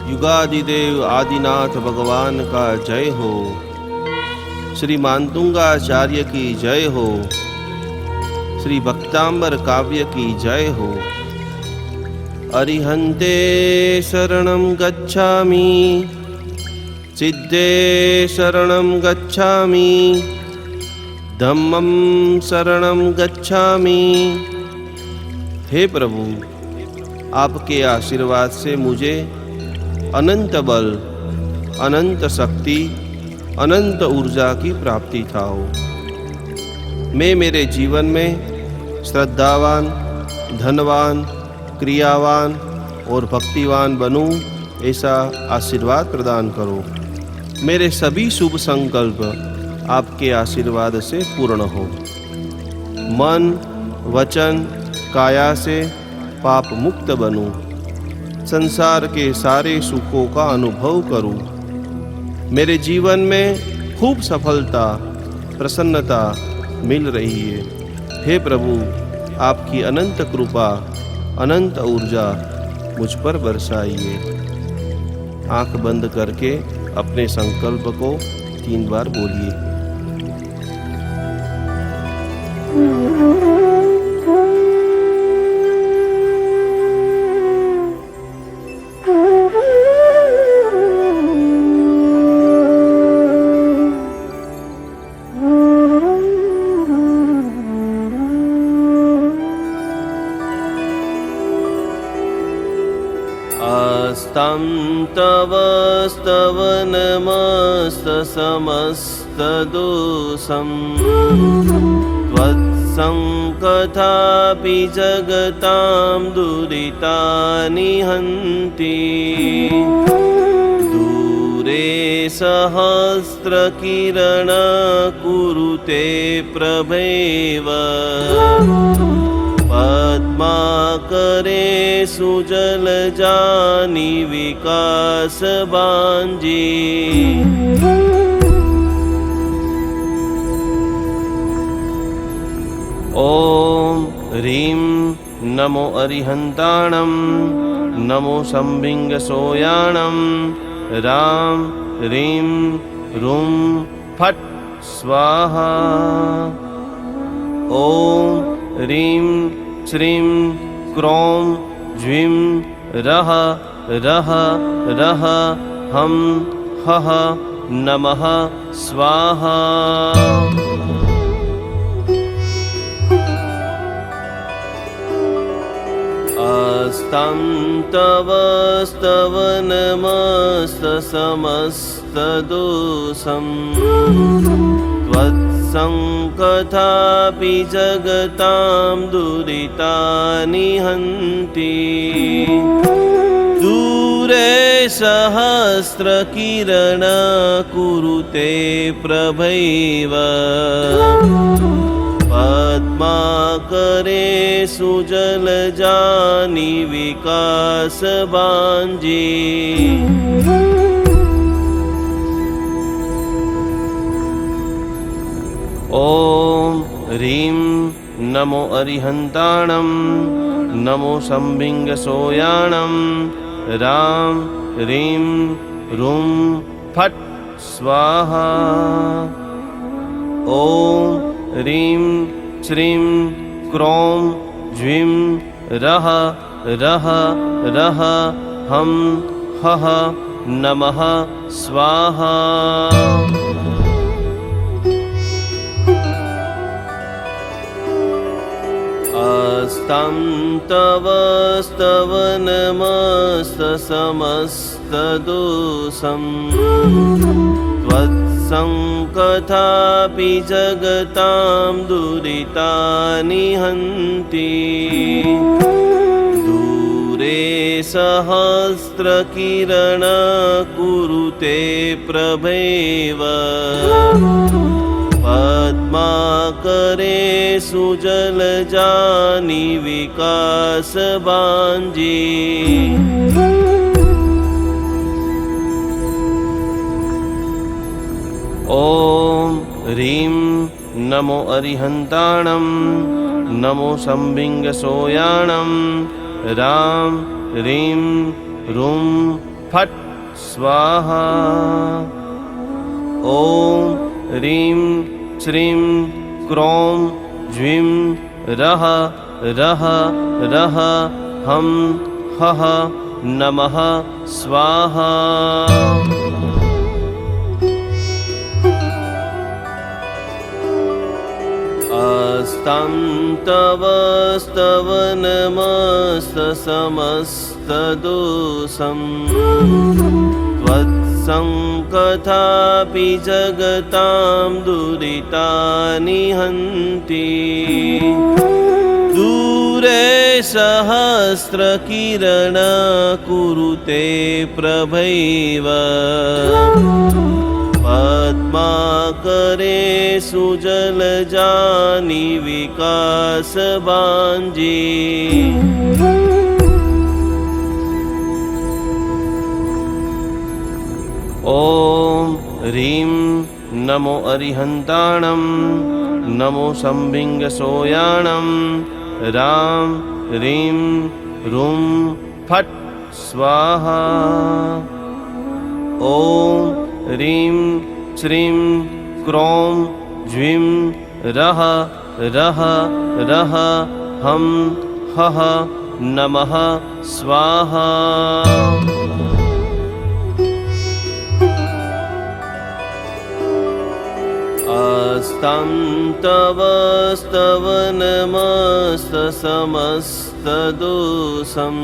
युगादिदेव आदिनाथ भगवान का जय हो। श्री मातुंगाचार्य की जय हो। श्री भक्तांबर काव्य की जय हो। अरिहन्ते शरणं गच्छामि, सिद्धे शरणं गच्छामि, धम्मं शरणं गच्छामि। हे प्रभु, आपके आशीर्वाद से मुझे अनंत बल, अनंत शक्ति, अनंत ऊर्जा की प्राप्ति थाओ। मैं मेरे जीवन में श्रद्धावान, धनवान, क्रियावान और भक्तिवान बनूं, ऐसा आशीर्वाद प्रदान करो। मेरे सभी शुभ संकल्प आपके आशीर्वाद से पूर्ण हो। मन, वचन, काया से पाप मुक्त बनूं। संसार के सारे सुखों का अनुभव करूं। मेरे जीवन में खूब सफलता, प्रसन्नता मिल रही है। हे प्रभु, आपकी अनंत कृपा, अनंत ऊर्जा मुझ पर बरसाइए। आंख बंद करके अपने संकल्प को 3 बार बोलिए। अस्तं तव स्तवनमस्तसमस्तदोषं त्वत्सङ्कथापि जगतां दुरितानि हन्ति। दूरे सहस्रकिरणा कुरुते प्रभैव, पद्माकरे सुजलजानि विकासवाञ्जी। ॐ ह्रीं नमो अरिहन्ताणं, नमो संभिङ्गसोयाणं, रां ह्रीं रूं फट् स्वाहा। ॐ ह्रीं श्रीं क्रों ज्वीं रः रः रः हं हः नमः स्वाहा। अस्तं तव स्तवनमस्तसमस्तदोषं त्वत्सङ्कथापि जगतां दुरितानि हन्ति। दूरे सहस्रकिरणा कुरुते प्रभैव, पद्माकरे सुजलजानि विकासवाञ्जी। ॐ ह्रीं नमो अरिहन्ताणं, नमो संभिङ्गसोयाणं, रां ह्रीं रूं फट् स्वाहा। ॐ ह्रीं श्रीं क्रों ज्वीं रः रः रः हं हः नमः स्वाहा। अस्तं तव स्तवनमस्तसमस्तदोषं त्वत्सङ्कथापि जगतां दुरितानि हन्ति। दूरे सहस्रकिरणा कुरुते प्रभैव, पद्माकरे सुजलजानि विकासवाञ्जी। ॐ ह्रीं नमो अरिहन्ताणं, नमो संभिङ्गसोयाणं, रां ह्रीं रूं फट् स्वाहा। ॐ ह्रीं श्रीं क्रों ज्वीं रः रः रः हं हः नमः स्वाहा। अस्तं तव स्तवनमस्तसमस्तदोषं त्वत्सङ्कथापि जगतां दुरितानि हन्ति। दूरे सहस्रकिरण कुरुते प्रभैव पद्माकरे सुजलजानि विकासबाञ्जी। ॐ ह्रीं नमो अरिहन्ताणं नमो संभिङ्गसोयाणं रां ह्रीं रूं फट् स्वाहा। ॐ ह्रीं श्रीं क्रों ज्वीं रः रः रः हं हः नमः स्वाहा। अस्तं तव स्तवनमस्तसमस्तदोषं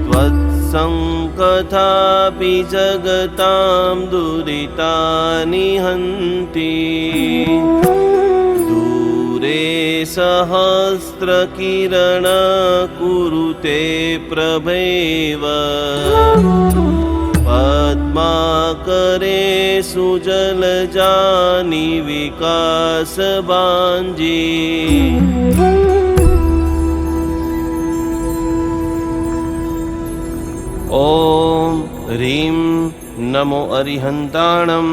त्वत्सङ्कथापि जगतां दुरितानि हन्ति। दूरे सहस्रकिरण कुरुते प्रभैव पद्माकरे सुजलजानि विकासबाञ्जी। ॐ ह्रीं नमो अरिहन्ताणं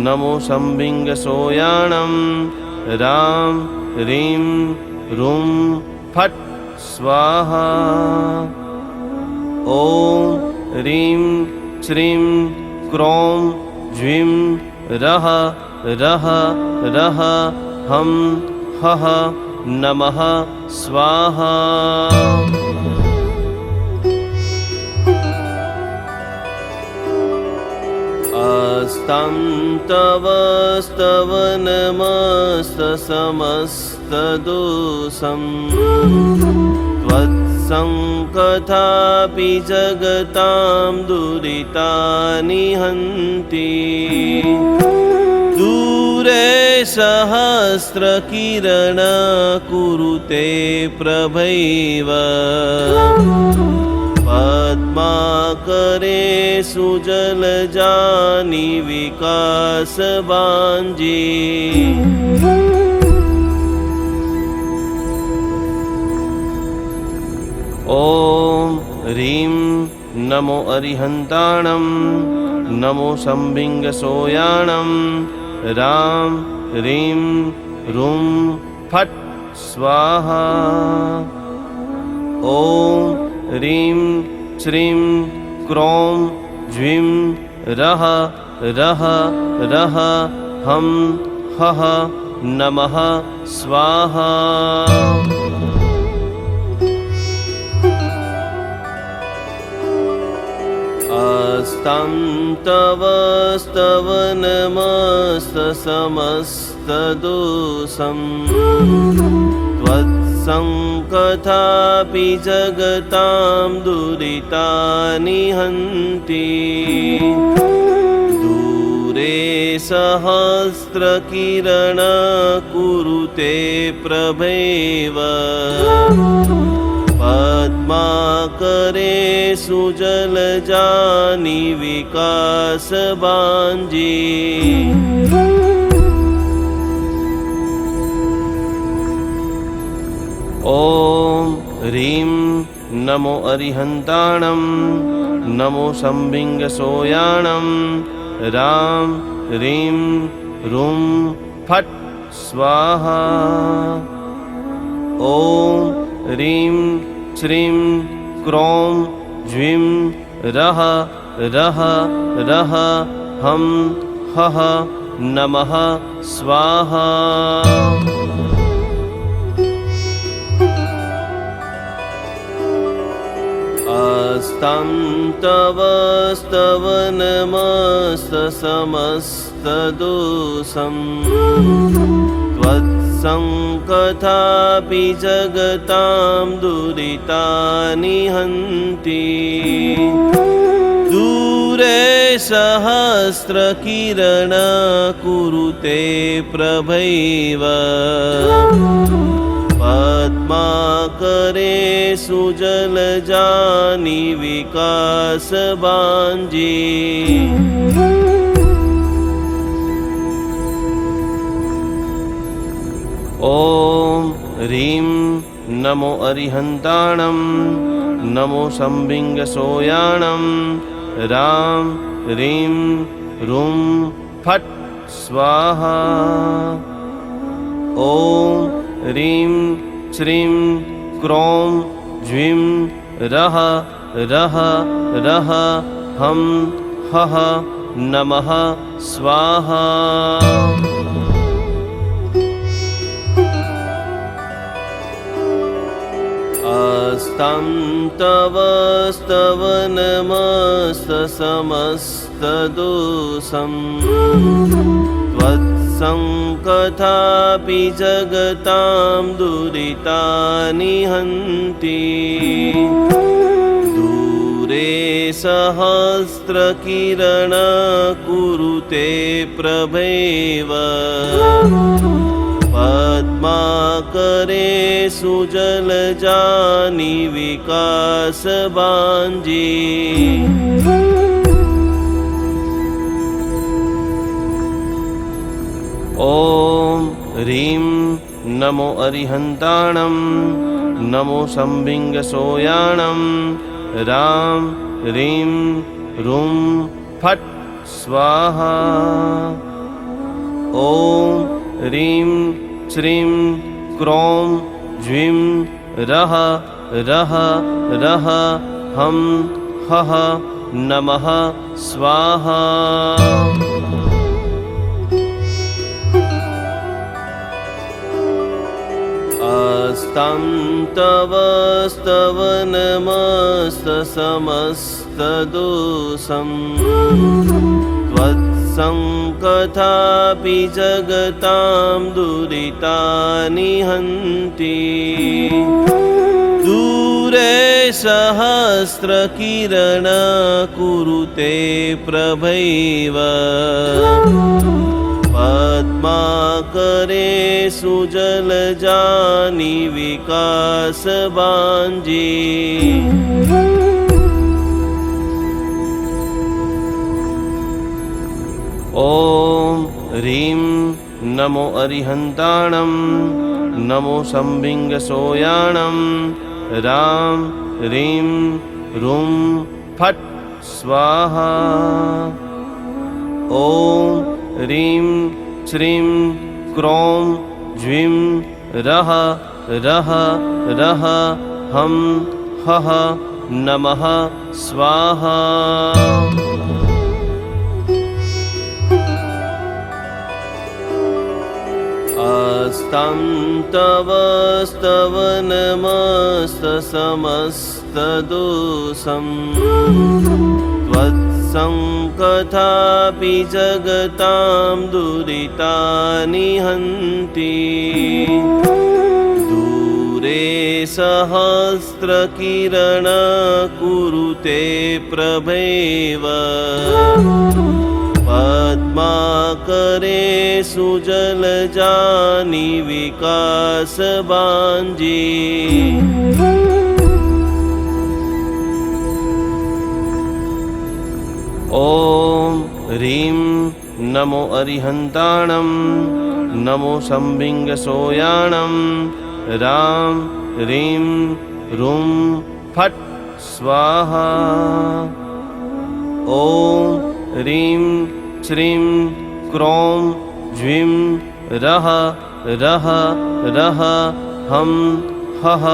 नमो संभिङ्गसोयाणं रां ह्रीं रूं फट् स्वाहा। ॐ ह्रीं श्रीं क्रों ज्वीं रः रः रः हं हः नमः स्वाहा। अस्तं तव स्तवनमस्तसमस्तदोषं त्वत्सङ्कथापि जगतां दुरितानि हन्ति। दूरे सहस्रकिरण कुरुते प्रभैव पद्माकरे सुजलजानि विकासबाञ्जी। ॐ ह्रीं नमो अरिहन्ताणं नमो संभिङ्गसोयाणं रां ह्रीं रूं फट् स्वाहा। ॐ ह्रीं श्रीं क्रों ज्वीं रः रः रः हं हः नमः स्वाहा। अस्तं तव स्तवनमस्तसमस्तदोषं त्वत्सङ्कथापि जगतां दुरितानि हन्ति। दूरे सहस्रकिरण कुरुते प्रभैव पद्माकरे सुजलजानि विकासबाञ्जी। ॐ ह्रीं नमो अरिहन्ताणं नमो संभिङ्गसोयाणं रां ह्रीं रूं फट् स्वाहा। ॐ ह्रीं श्रीं क्रों ज्वीं रः रः रः हम हः नमः स्वाहा। अस्तं तव स्तवनमस्तसमस्तदोषं त्वत्सङ्कथापि जगतां दुरितानि हन्ति। दूरे सहस्रकिरण कुरुते प्रभैव पद्माकरे सुजलजानि विकासबाञ्जी। ॐ ह्रीं नमो अरिहन्ताणं नमो संबिङ्गसोयाणं रां ह्रीं रूं फट् स्वाहा। ॐ ह्रीं श्रीं क्रों ज्वीं रः रः रः हम हः नमः स्वाहा। अस्तं तव स्तवनमस्तसमस्तदोषं त्वत्सङ्कथापि जगतां दुरितानि हन्ति। दूरे सहस्रकिरण कुरुते प्रभैव पद्माकरे सुजलजानि विकासबाञ्जी। ॐ ह्रीं नमो अरिहन्ताणं नमो संबिङ्गसोयाणं रां ह्रीं रूं फट् स्वाहा। ॐ ह्रीं श्रीं क्रों ज्वीं रः रः रः हम हः नमः स्वाहा। अस्तं तव स्तवनमस्तसमस्तदोषं त्वत्सङ्कथापि जगतां दुरितानि हन्ति। दूरे सहस्रकिरण कुरुते प्रभैव पद्माकरे सुजलजानि विकासबाञ्जी। ॐ ह्रीं नमो अरिहन्ताणं नमो संबिङ्गसोयाणं रां ह्रीं रूं फट् स्वाहा। ॐ ह्रीं श्रीं क्रों ज्वीं रः रः रः हम हः नमः स्वाहा। अस्तं तव स्तवनमस्तसमस्तदोषं त्वत्सङ्कथापि जगतां दुरितानि हन्ति। दूरे सहस्रकिरण कुरुते प्रभैव पद्माकरे सुजलजानि विकासबाञ्जी। ॐ ह्रीं नमो अरिहन्ताणं नमो संबिङ्गसोयाणं रां ह्रीं रूं फट् स्वाहा। ॐ ह्रीं श्रीं क्रों ज्वीं रः रः रः हम हः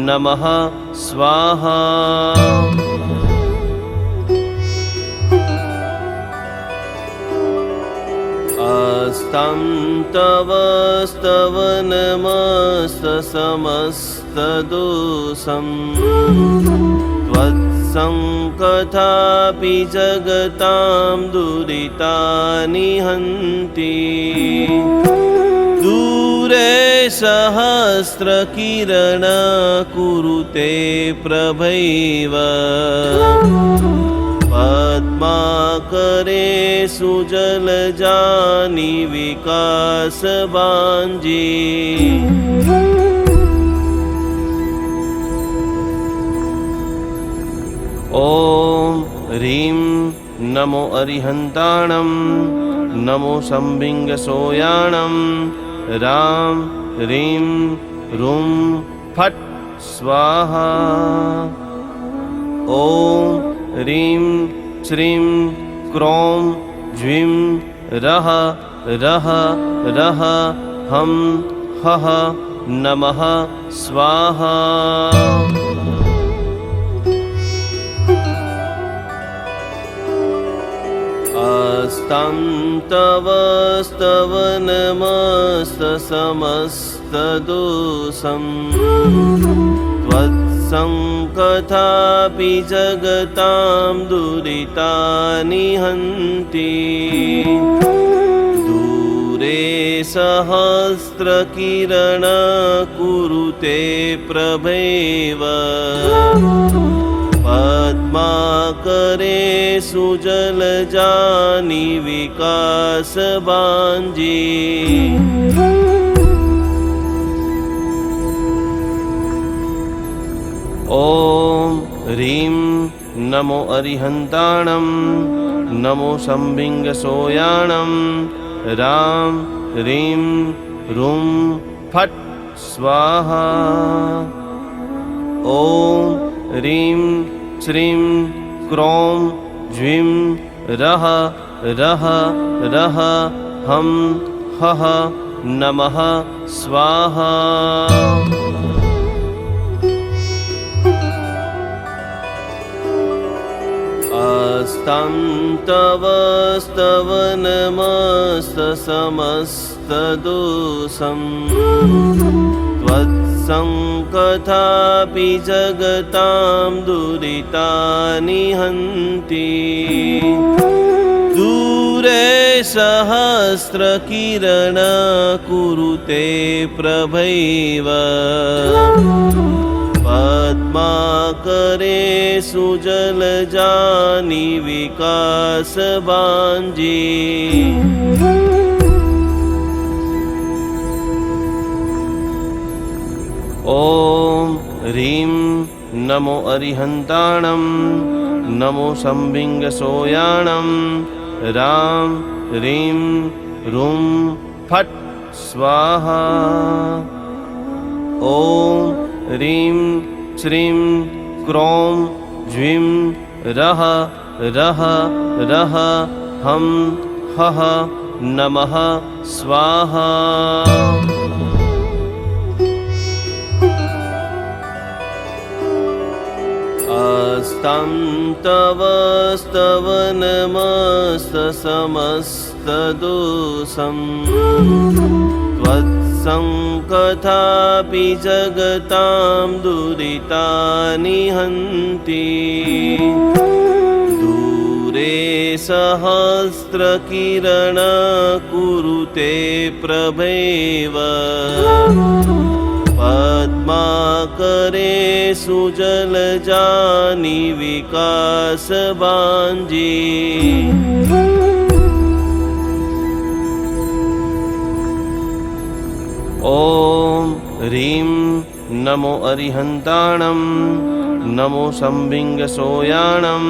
नमः स्वाहा। अस्तं तव स्तवनमस्तसमस्तदोषं त्वत्सङ्कथापि जगतां दुरितानि हन्ति। दूरे सहस्रकिरण कुरुते प्रभैव पद्माकरे सुजलजानि विकासवाञ्जी। ॐ ह्रीं नमो अरिहन्ताणं नमो संबिङ्गसोयाणं रां ह्रीं रुं फट् स्वाहा। ॐ ह्रीं श्रीं क्रों ज्वीं रः रः रः हं हः नमः स्वाहा। अस्तं तव स्तवनमस्तसमस्तदोषं त्वत्सङ्कथापि जगतां दुरितानि हन्ति। दूरे सहस्रकिरण कुरुते प्रभैव पद्माकरे सुजलजानि विकासवाञ्जी। ॐ ह्रीं नमो अरिहन्ताणं नमो संबिङ्गसोयाणं रां ह्रीं रुं फट् स्वाहा। ॐ ह्रीं श्रीं क्रों ज्वीं रः रः रः हं हः नमः स्वाहा। अस्तं तव स्तवनमस्तसमस्तदोषं त्वत्सङ्कथापि जगतां दुरितानि हन्ति। दूरे सहस्रकिरण कुरुते प्रभैव पद्माकरे सुजलजानि विकासवाञ्जी। ॐ ह्रीं नमो अरिहन्ताणं नमो संबिङ्गसोयाणं रां ह्रीं रुं फट् स्वाहा। ॐ ह्रीं श्रीं क्रों ज्वीं रः रः रः हं हः नमः स्वाहा। अस्तं तव स्तवनमस्तसमस्तदोषं त्वत्सङ्कथापि जगतां दुरितानि हन्ति। दूरे सहस्रकिरण कुरुते प्रभैव पद्माकरे सुजलजानि विकासवाञ्जी। ॐ ह्रीं नमो अरिहन्ताणं नमो संबिङ्गसोयाणं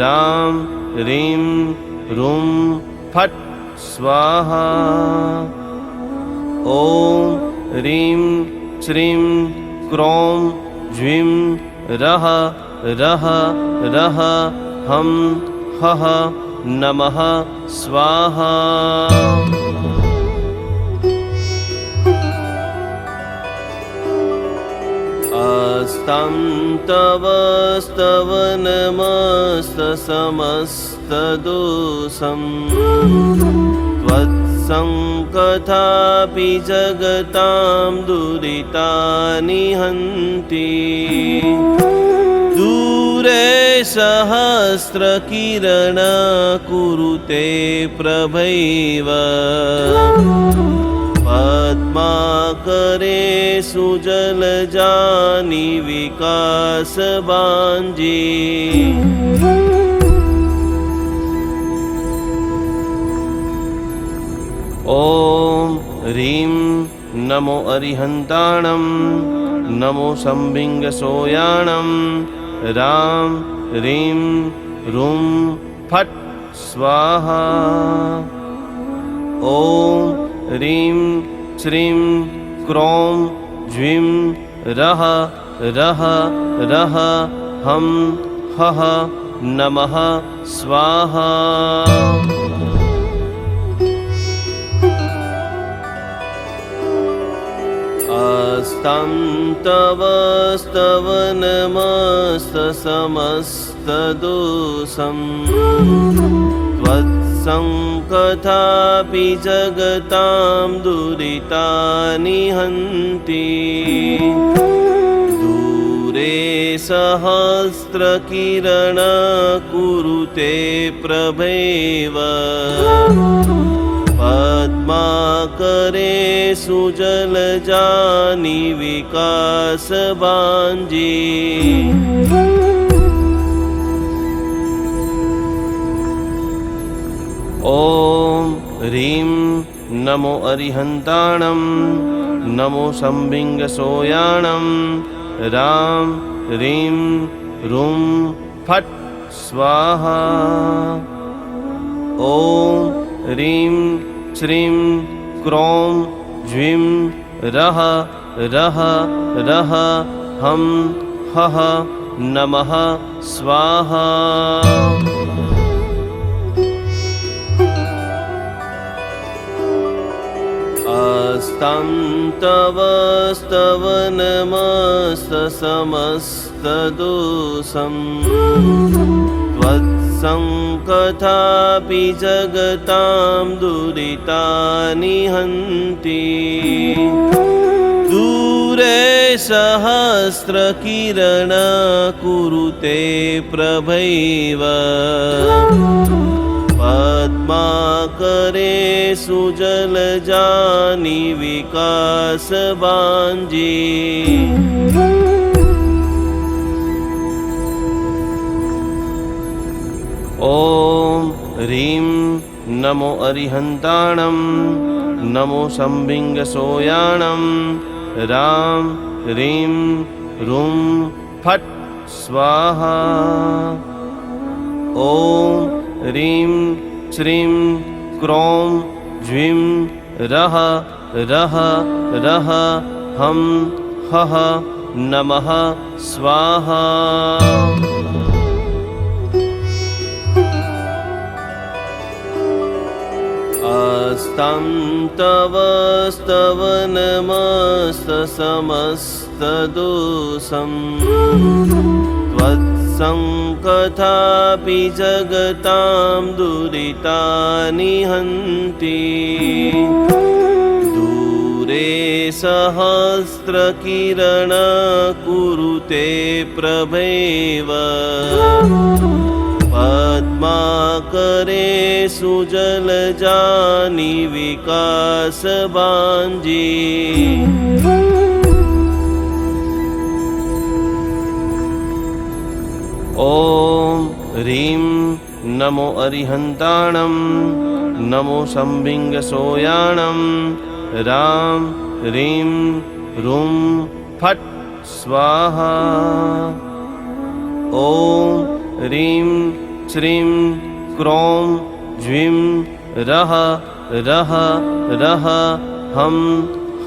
रां ह्रीं रुं फट् स्वाहा। ॐ ह्रीं श्रीं क्रों ज्वीं रः रः रः हं हः नमः स्वाहा। अस्तं तव स्तवनमस्तसमस्तदोषं त्वत् त्वत्सङ्कथापि जगतां दुरितानि हन्ति दूरे सहस्रकिरण कुरुते प्रभैव पद्माकरे सुजलजानि विकासबाञ्जी ॐ ह्रीं नमो अरिहन्ताणं नमो संभिङ्गसोयाणं रां ह्रीं रूं फट् स्वाहा ॐ ह्रीं श्रीं क्रों ज्वीं रः रः रः हं हः नमः स्वाहा अस्तं तव स्तवनमस्तसमस्तदोषं त्वत्सङ्कथापि जगतां दुरितानि हन्ति दूरे सहस्रकिरण कुरुते प्रभैव पद्माकरे सुजलजानि विकासबाञ्जी ॐ ह्रीं नमो अरिहन्ताणं नमो संभिङ्गसोयाणं रां ह्रीं रूं फट् स्वाहा ॐ ह्रीं श्रीं क्रों ज्वीं रः रः रः हं हः नमः स्वाहा अस्तं तव स्तवनमस्तसमस्तदोषं त्वत्सङ्कथापि जगतां दुरितानि हन्ति दूरे सहस्रकिरण कुरुते प्रभैव पद्माकरे सुजलजानि विकासबाञ्जी ॐ ह्रीं नमो अरिहन्ताणं नमो संभिङ्गसोयाणं रां ह्रीं रूं फट् स्वाहा ॐ ह्रीं श्रीं क्रों ज्वीं रः रः रः हं हः नमः स्वाहा अस्तं तव स्तवनमस्तसमस्तदोषं त्वत्सङ्कथापि जगतां दुरितानि हन्ति दूरे सहस्रकिरण कुरुते प्रभैव पद्माकरे सुजलजानि विकासबाञ्जी ॐ ह्रीं नमो अरिहन्ताणं नमो संभिङ्गसोयाणं रां ह्रीं रूं फट् स्वाहा ॐ ह्रीं श्रीं क्रों ज्वीं रः रः रः हं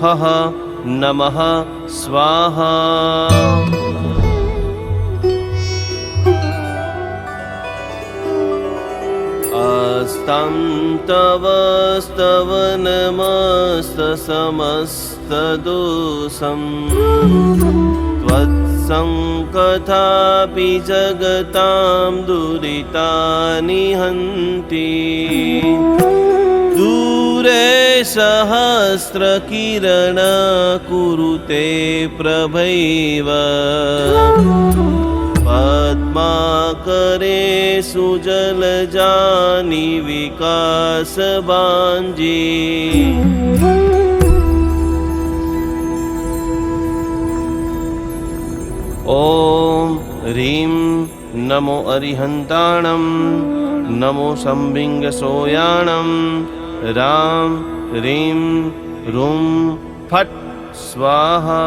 हः नमः स्वाहा अस्तं तव स्तवनमस्तसमस्तदोषं त्वत्सङ्कथापि जगतां दुरितानि हन्ति दूरे सहस्रकिरण कुरुते प्रभैव पद्माकरे सुजलजानि विकासबाञ्जी ॐ ह्रीं नमो अरिहन्ताणं नमो संबिङ्गसोयाणं रां ह्रीं रूं फट् स्वाहा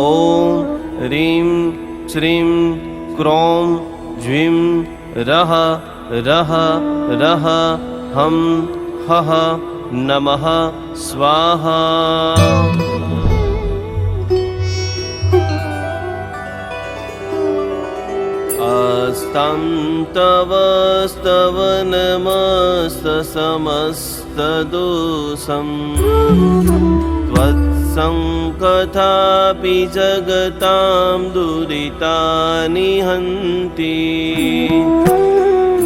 ॐ ह्रीं श्रीं क्रों ज्वीं रः रः रः हं हः नमः स्वाहा अस्तं तव स्तवनमस्तसमस्तदोषं त्वत्सङ्कथापि जगतां दुरितानि हन्ति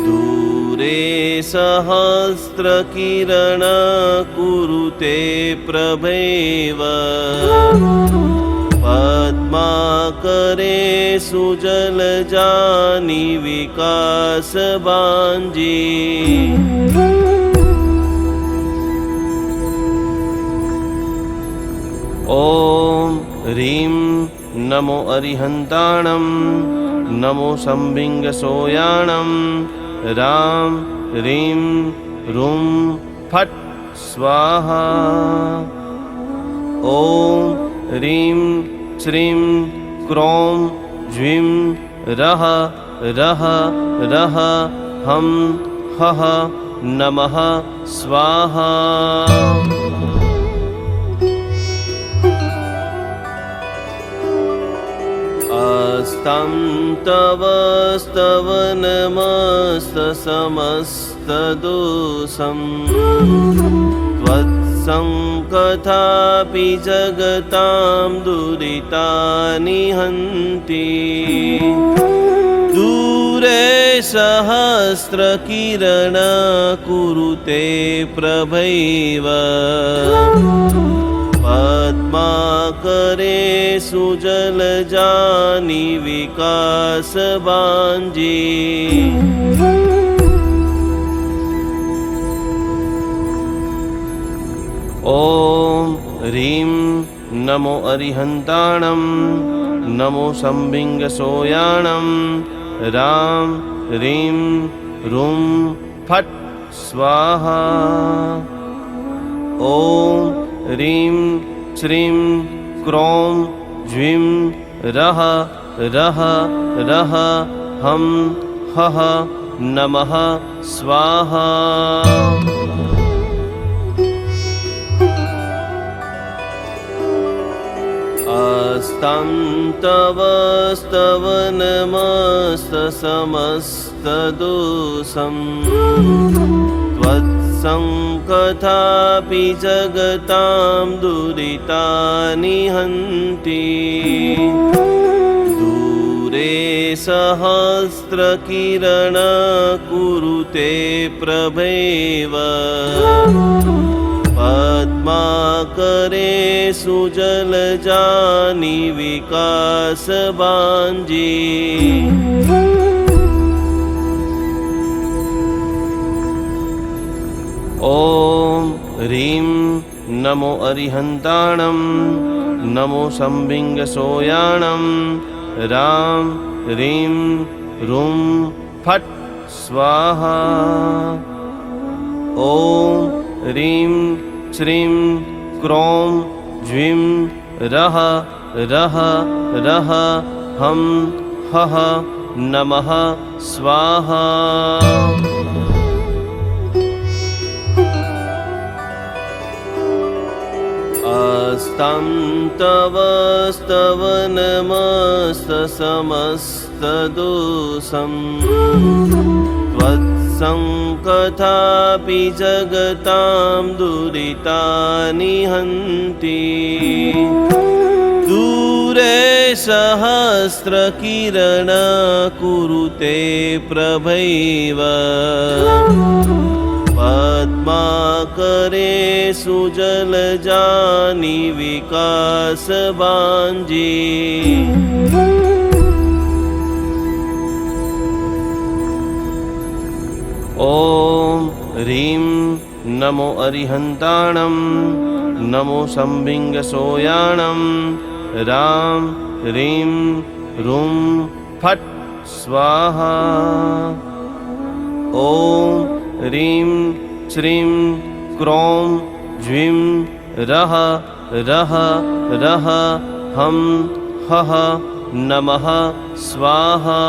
दूरे सहस्रकिरण कुरुते प्रभैव पद्माकरे सुजलजानि विकासबाञ्जी ॐ ह्रीं नमो अरिहन्ताणं नमो संबिङ्गसोयाणं रां ह्रीं रूं फट् स्वाहा ॐ ह्रीं श्रीं क्रों ज्वीं रः रः रः हं हः नमः स्वाहा अस्तं तव स्तवनमस्तसमस्तदोषं त्वत्सङ्कथापि जगतां दुरितानि हन्ति दूरे सहस्रकिरण कुरुते प्रभैव पद्माकरे सुजलजानि विकासबाञ्जी ॐ ह्रीं नमो अरिहन्ताणं नमो संबिङ्गसोयाणं रां ह्रीं रूं फट् स्वाहा ॐ ह्रीं श्रीं क्रों ज्वीं रः रः रः हं हः नमः स्वाहा अस्तं तव स्तवनमस्तसमस्तदोषं त्वत्सङ्कथापि जगतां दुरितानि हन्ति दूरे सहस्रकिरण कुरुते प्रभैव पद्माकरे सुजलजानि विकासबाञ्जी ॐ ह्रीं नमो अरिहन्ताणं नमो संबिङ्गसोयाणं रां ह्रीं रूं फट् स्वाहा ॐ ह्रीं श्रीं क्रों ज्वीं रः रः रः हं हः नमः स्वाहा अस्तं तव स्तवनमस्तसमस्तदोषं त्वत्सङ्कथापि जगतां दुरितानि हन्ति दूरे सहस्रकिरण कुरुते प्रभैव पद्माकरे सुजलजानि विकास बांजी। ओम ह्रीं नमो अरिहन्ताणं नमो संबिंग सोयाणं रां ह्रीं रूं फट् स्वाहा। ओम ह्रीं श्रीं क्रों ज्वीं रः रः रः हं हः नमः स्वाहा।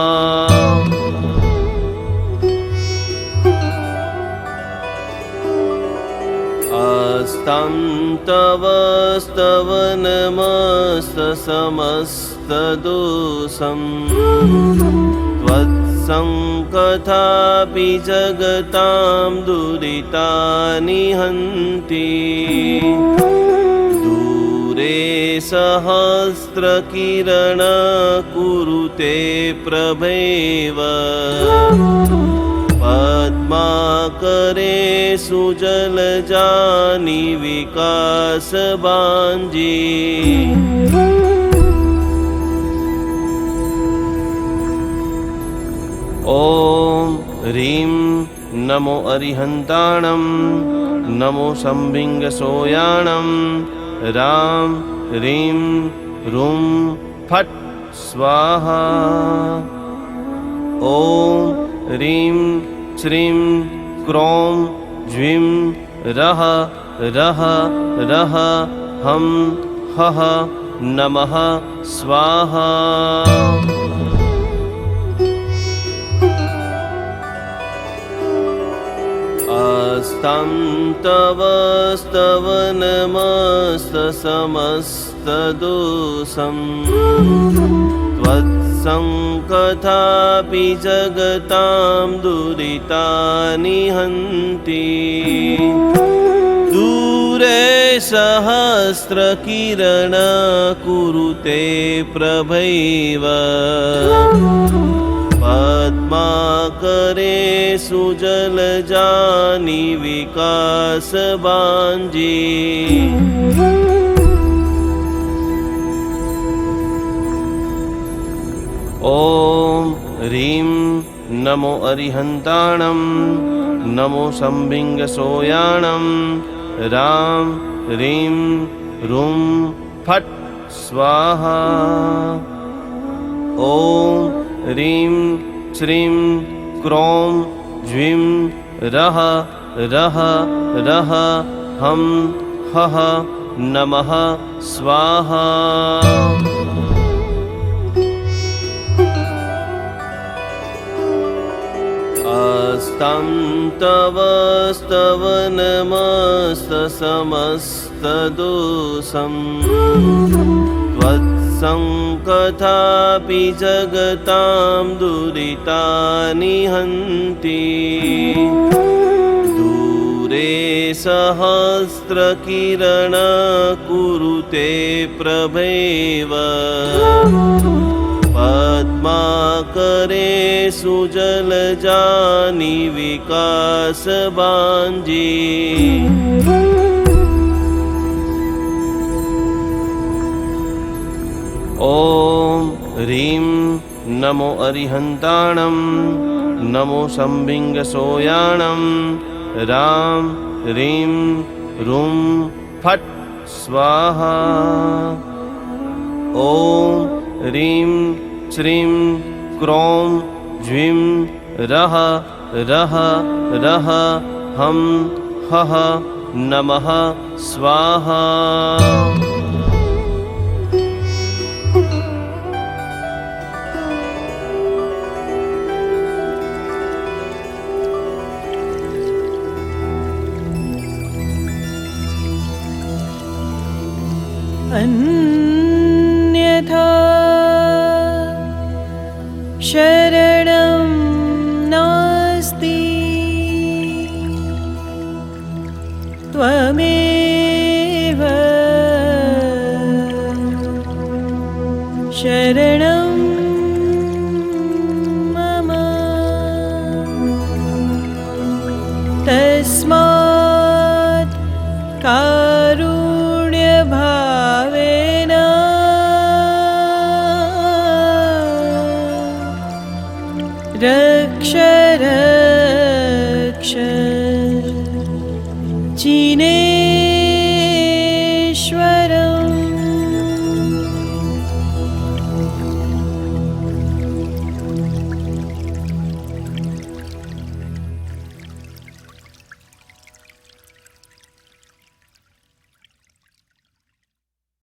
अस्तं तव स्तवनमस्तसमस्तदोषं त्वत्सङ्कथापि जगतां दुरितानि हन्ति। दूरे सहस्रकिरण कुरुते प्रभैव पद्माकरे सुजलजानि विकास बांजी। ओम ह्रीं नमो अरिहन्ताणं नमो संबिंग सोयाणं रां ह्रीं रूं फट् स्वाहा। ओम ह्रीं श्रीं क्रों ज्वीं रः रः रः हं हः नमः स्वाहा। अस्तं तव स्तवनमस्तसमस्तदोषं त्वत्सङ्कथापि जगतां दुरितानि हन्ति। दूरे सहस्रकिरण कुरुते प्रभैव पद्माकरे सुजलजानि विकास बांजी। ओम ह्रीं नमो अरिहन्ताणं नमो संबिंग सोयाणं रां ह्रीं रूं फट् स्वाहा। ओम ह्रीं श्रीं क्रों ज्वीं रः रः रः हं हः नमः स्वाहा। अस्तं तव स्तवनमस्तसमस्तदोषं त्वत्सङ्कथापि जगतां दुरितानि हन्ति। दूरे सहस्रकिरण कुरुते प्रभैव पद्माकरे सुजलजानि विकास बांजी। ओम ह्रीं नमो अरिहन्ताणं नमो संबिंग सोयाणं रां ह्रीं रूं फट् स्वाहा। ओम ह्रीं श्रीं क्रों ज्वीं रः रः रः हं हः नमः स्वाहा। अन्यथा शरणं नास्ति त्वमेव शरणं मम तस्मात् रक्ष रक्ष चीने